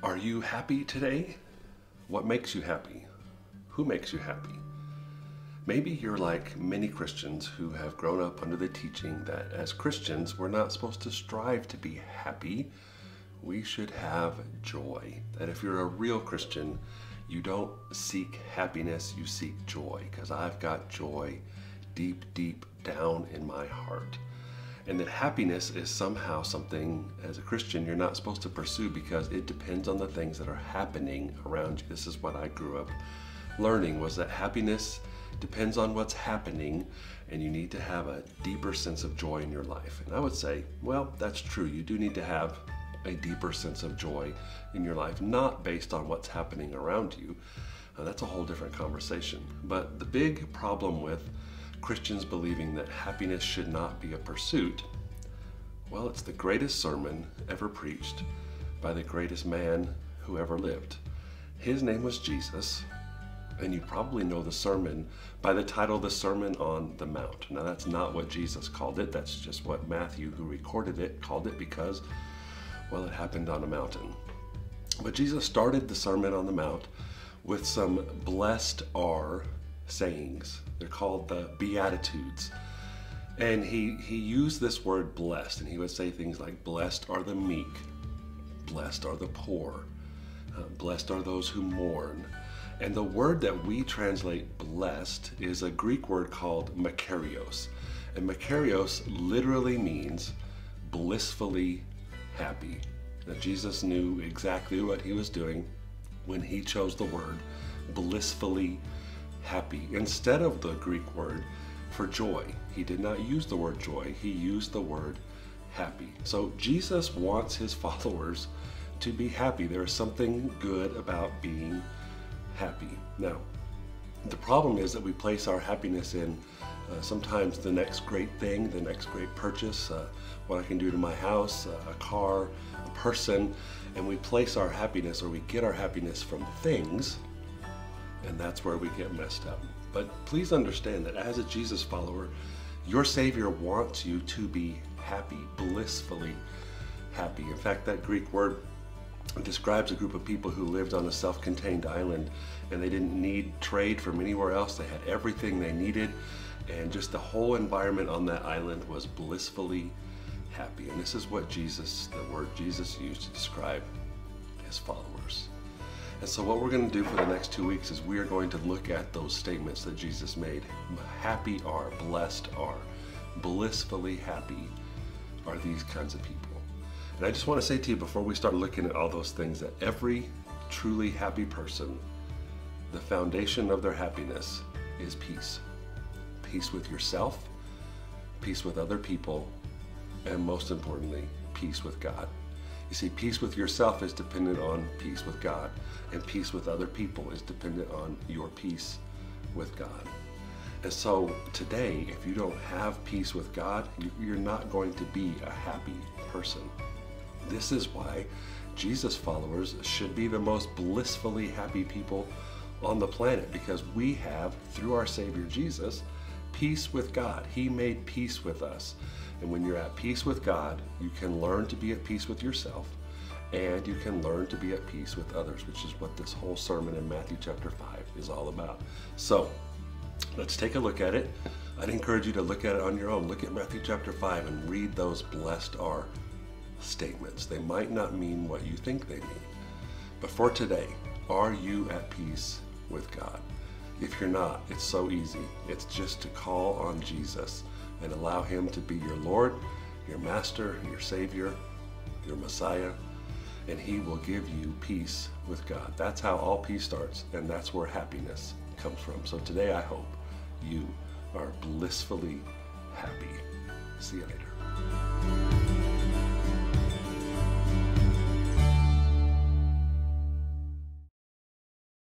Are you happy today? What makes you happy? Who makes you happy? Maybe you're like many Christians who have grown up under the teaching that as Christians, we're not supposed to strive to be happy. We should have joy. That if you're a real Christian, you don't seek happiness, you seek joy. Because I've got joy deep, deep down in my heart. And that happiness is somehow something, as a Christian, you're not supposed to pursue because it depends on the things that are happening around you. This is what I grew up learning, was that happiness depends on what's happening, and you need to have a deeper sense of joy in your life. And I would say, well, that's true. You do need to have a deeper sense of joy in your life, not based on what's happening around you. That's a whole different conversation. But the big problem with Christians believing that happiness should not be a pursuit, well, it's the greatest sermon ever preached by the greatest man who ever lived. His name was Jesus, and you probably know the sermon by the title, The Sermon on the Mount. Now, that's not what Jesus called it. That's just what Matthew, who recorded it, called it because, well, it happened on a mountain. But Jesus started the Sermon on the Mount with some blessed are sayings. They're called the Beatitudes. And he used this word blessed, and he would say things like, blessed are the meek, blessed are the poor, blessed are those who mourn. And the word that we translate blessed is a Greek word called makarios. And makarios literally means blissfully happy. Now, Jesus knew exactly what he was doing when he chose the word blissfully happy instead of the Greek word for joy. He did not use the word joy, he used the word happy. So Jesus wants his followers to be happy. There is something good about being happy. Now, the problem is that we place our happiness in sometimes the next great thing, the next great purchase, what I can do to my house, a car, a person, and we place our happiness, or we get our happiness from things, and that's where we get messed up. But please understand that as a Jesus follower, your Savior wants you to be happy, blissfully happy. In fact, that Greek word describes a group of people who lived on a self-contained island, and they didn't need trade from anywhere else. They had everything they needed, and just the whole environment on that island was blissfully happy. And this is what the word Jesus used to describe his followers. And so what we're going to do for the next 2 weeks is we are going to look at those statements that Jesus made. Happy are, blessed are, blissfully happy are these kinds of people. And I just want to say to you before we start looking at all those things that every truly happy person, the foundation of their happiness is peace. Peace with yourself, peace with other people, and most importantly, peace with God. You see, peace with yourself is dependent on peace with God, and peace with other people is dependent on your peace with God. And so today, if you don't have peace with God, you're not going to be a happy person. This is why Jesus followers should be the most blissfully happy people on the planet, because we have, through our Savior Jesus, peace with God. He made peace with us. And when you're at peace with God, you can learn to be at peace with yourself, and you can learn to be at peace with others, which is what this whole sermon in Matthew chapter 5 is all about. So let's take a look at it. I'd encourage you to look at it on your own. Look at Matthew chapter 5 and read those blessed are statements. They might not mean what you think they mean. But for today, are you at peace with God? If you're not, it's so easy. It's just to call on Jesus and allow him to be your Lord, your Master, your Savior, your Messiah, and he will give you peace with God. That's how all peace starts, and that's where happiness comes from. So today I hope you are blissfully happy. See you later.